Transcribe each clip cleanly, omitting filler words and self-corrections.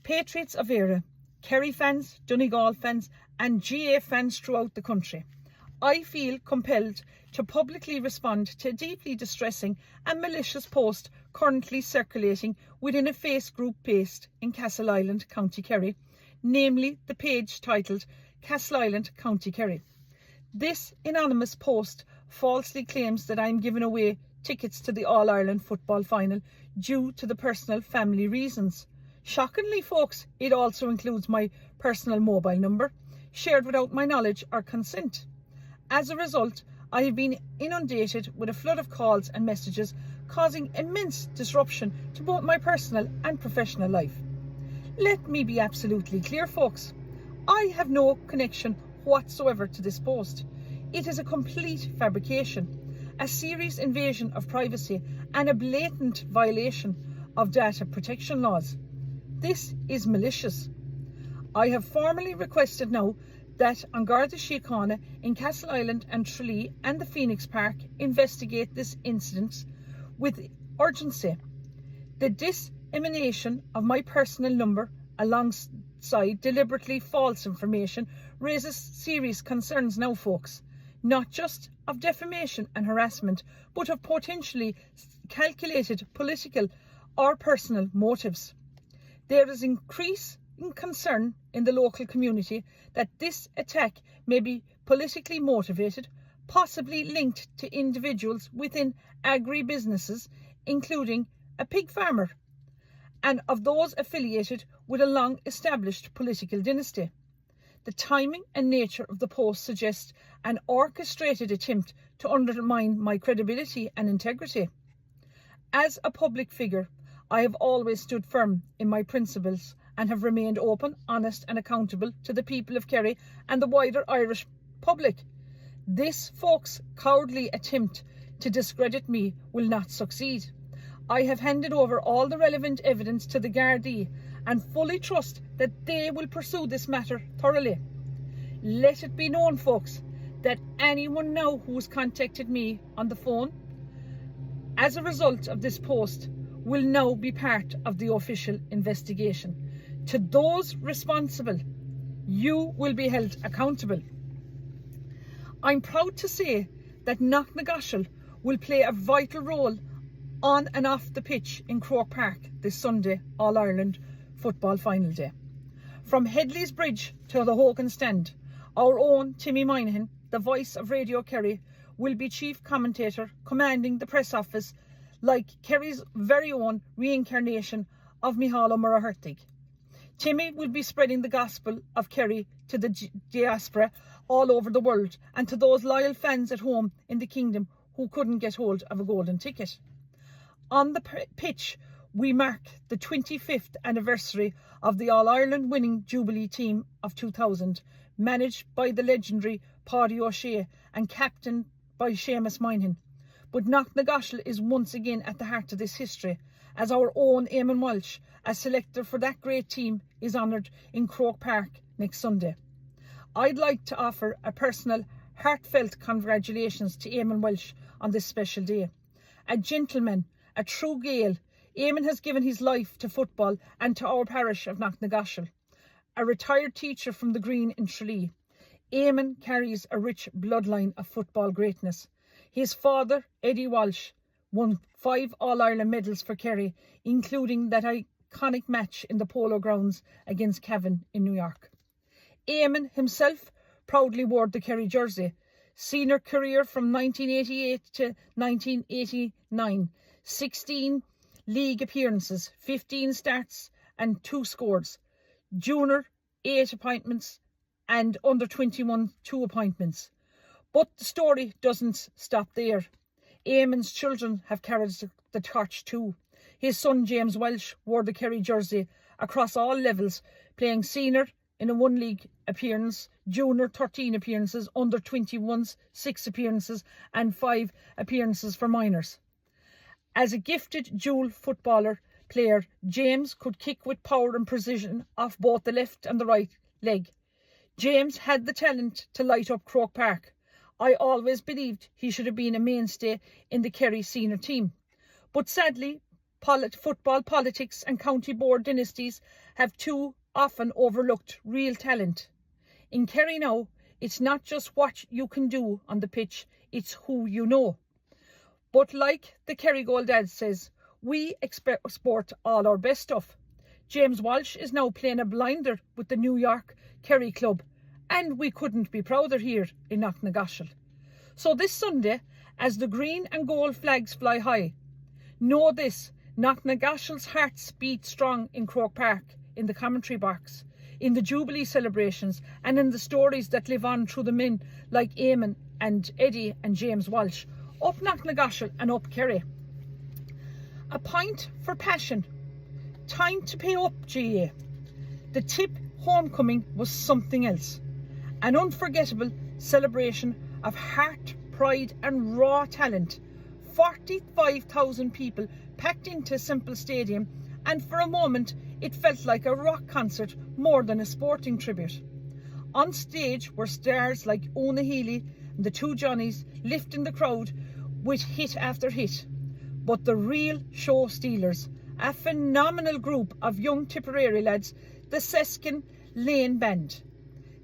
Patriots of Era, Kerry fans, Donegal fans and GA fans throughout the country, I feel compelled to publicly respond to a deeply distressing and malicious post currently circulating within a face group based in Castleisland, County Kerry, namely the page titled Castleisland, County Kerry. This anonymous post falsely claims that I am giving away tickets to the All-Ireland football final due to the personal family reasons. Shockingly, folks, it also includes my personal mobile number, shared without my knowledge or consent. As a result, I have been inundated with a flood of calls and messages, causing immense disruption to both my personal and professional life. Let me be absolutely clear, folks. I have no connection whatsoever to this post. It is a complete fabrication, a serious invasion of privacy and a blatant violation of data protection laws. This is malicious. I have formally requested now that An Garda Síochána in Castleisland and Tralee and the Phoenix Park investigate this incident with urgency. The dissemination of my personal number alongside deliberately false information raises serious concerns now, folks, not just of defamation and harassment, but of potentially calculated political or personal motives. There is increasing concern in the local community that this attack may be politically motivated, possibly linked to individuals within agri-businesses, including a pig farmer, and of those affiliated with a long-established political dynasty. The timing and nature of the post suggests an orchestrated attempt to undermine my credibility and integrity. As a public figure, I have always stood firm in my principles and have remained open, honest and accountable to the people of Kerry and the wider Irish public. This, folks, cowardly attempt to discredit me will not succeed. I have handed over all the relevant evidence to the Gardaí and fully trust that they will pursue this matter thoroughly. Let it be known, folks, that anyone now who has contacted me on the phone as a result of this post will now be part of the official investigation. To those responsible, you will be held accountable. I'm proud to say that Knocknagoshel will play a vital role on and off the pitch in Croke Park this Sunday All-Ireland football final day. From Headley's Bridge to the Hogan Stand, our own Timmy Moynihan, the voice of Radio Kerry, will be chief commentator, commanding the press office like Kerry's very own reincarnation of Micheál Murray. Timmy will be spreading the gospel of Kerry to the diaspora all over the world and to those loyal fans at home in the kingdom who couldn't get hold of a golden ticket. On the pitch, we mark the 25th anniversary of the All-Ireland winning Jubilee team of 2000, managed by the legendary Pádraig O'Shea and captained by Seamus Moynihan. But Knocknagoshel is once again at the heart of this history, as our own Eamonn Walsh, as selector for that great team, is honoured in Croke Park next Sunday. I'd like to offer a personal, heartfelt congratulations to Eamonn Walsh on this special day. A gentleman, a true Gael, Eamonn has given his life to football and to our parish of Knocknagoshel. A retired teacher from the Green in Tralee, Eamonn carries a rich bloodline of football greatness. His father, Eddie Walsh, won 5 All-Ireland medals for Kerry, including that iconic match in the Polo Grounds against Cavan in New York. Eamonn himself proudly wore the Kerry jersey. Senior career from 1988 to 1989. 16 league appearances, 15 starts and 2 scores. Junior, 8 appointments and under 21, 2 appointments. But the story doesn't stop there. Eamonn's children have carried the torch too. His son James Walsh wore the Kerry jersey across all levels, playing senior in a 1 league appearance, junior 13 appearances, under 21s 6 appearances and 5 appearances for minors. As a gifted dual footballer player, James could kick with power and precision off both the left and the right leg. James had the talent to light up Croke Park. I always believed he should have been a mainstay in the Kerry senior team. But sadly, football politics and county board dynasties have too often overlooked real talent. In Kerry now, it's not just what you can do on the pitch, it's who you know. But like the Kerry Goal Dad says, we export all our best stuff. James Walsh is now playing a blinder with the New York Kerry club, and we couldn't be prouder here in Knocknagoshel. So this Sunday, as the green and gold flags fly high, know this: Knocknagoshel's hearts beat strong in Croke Park, in the commentary box, in the Jubilee celebrations, and in the stories that live on through the men like Eamonn and Eddie and James Walsh. Up Knocknagoshel and up Kerry. A point for passion. Time to pay up, GA. The Tip homecoming was something else. An unforgettable celebration of heart, pride and raw talent. 45,000 people packed into Simple Stadium, and for a moment it felt like a rock concert more than a sporting tribute. On stage were stars like Ona Healy and the Two Johnnies lifting the crowd with hit after hit. But the real show stealers, a phenomenal group of young Tipperary lads, the Seskin Lane Band.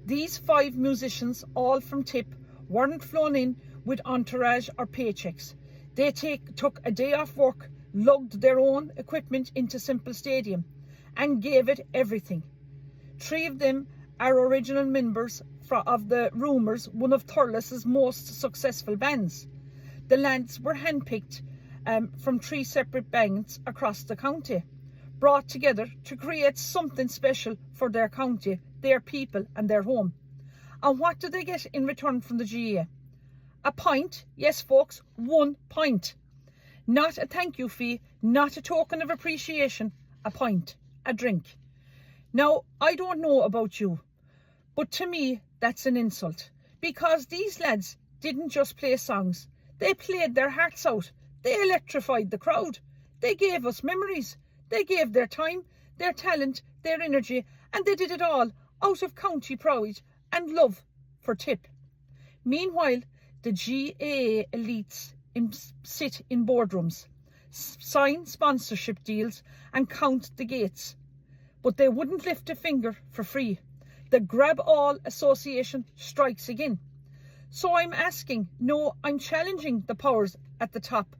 These 5 musicians, all from Tip, weren't flown in with entourage or paychecks. They took a day off work, lugged their own equipment into Simple Stadium and gave it everything. 3 of them are original members of the Rumours, one of Thurles' most successful bands. The lads were handpicked from 3 separate bands across the county, brought together to create something special for their county, their people and their home. And what do they get in return from the GA? A pint, yes folks, 1 pint. Not a thank you fee, not a token of appreciation, a pint, a drink. Now, I don't know about you, but to me that's an insult, because these lads didn't just play songs, they played their hearts out, they electrified the crowd, they gave us memories, they gave their time, their talent, their energy, and they did it all out of county pride and love for Tip. Meanwhile, the GAA elites sit in boardrooms, sign sponsorship deals and count the gates. But they wouldn't lift a finger for free. The Grab All Association strikes again. So I'm challenging the powers at the top,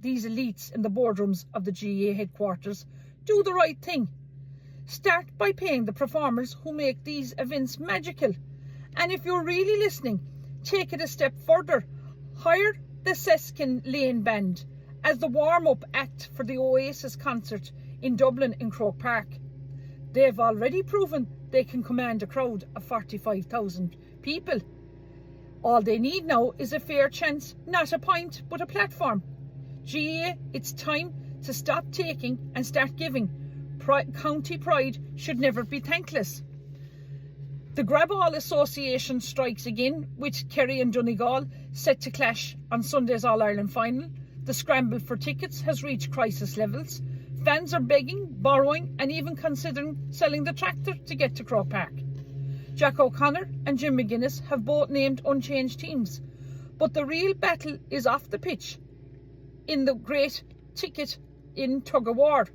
these elites in the boardrooms of the GAA headquarters. Do the right thing. Start by paying the performers who make these events magical. And if you're really listening, take it a step further. Hire the Seskin Lane Band as the warm-up act for the Oasis concert in Dublin in Croke Park. They've already proven they can command a crowd of 45,000 people. All they need now is a fair chance, not a pint, but a platform. GA, it's time to stop taking and start giving. County pride should never be thankless. The Grab All Association strikes again, with Kerry and Donegal set to clash on Sunday's All-Ireland final. The scramble for tickets has reached crisis levels. Fans are begging, borrowing and even considering selling the tractor to get to Croke Park. Jack O'Connor and Jim McGuinness have both named unchanged teams. But the real battle is off the pitch in the great ticket in tug-of-war.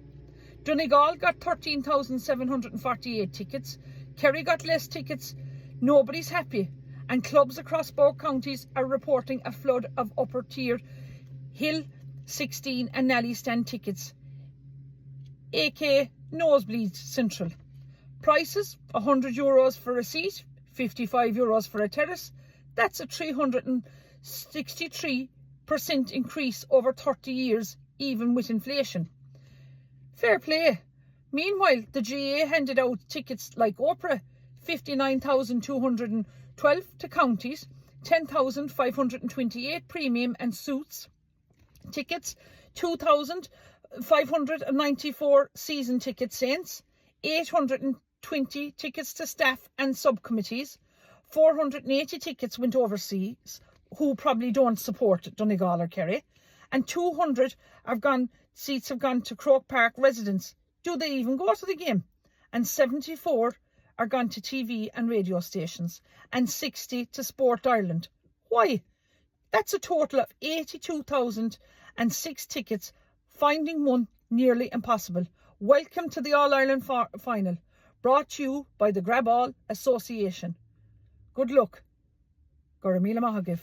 Donegal got 13,748 tickets. Kerry got less tickets. Nobody's happy. And clubs across both counties are reporting a flood of upper tier Hill 16 and Nally stand tickets, aka Nosebleed Central. Prices: €100 for a seat, €55 for a terrace. That's a 363% increase over 30 years, even with inflation. Fair play. Meanwhile, the GA handed out tickets like Oprah, 59,212 to counties, 10,528 premium and suits tickets, 2,594 season ticket saints, 820 tickets to staff and subcommittees, 480 tickets went overseas, who probably don't support Donegal or Kerry, and 200 seats have gone to Croke Park residents. Do they even go to the game? And 74 are gone to TV and radio stations, and 60 to Sport Ireland. Why? That's a total of 82,006 tickets. Finding one nearly impossible. Welcome to the All-Ireland final, brought to you by the Grab All Association. Good luck. Gura Míle Maith Agaibh.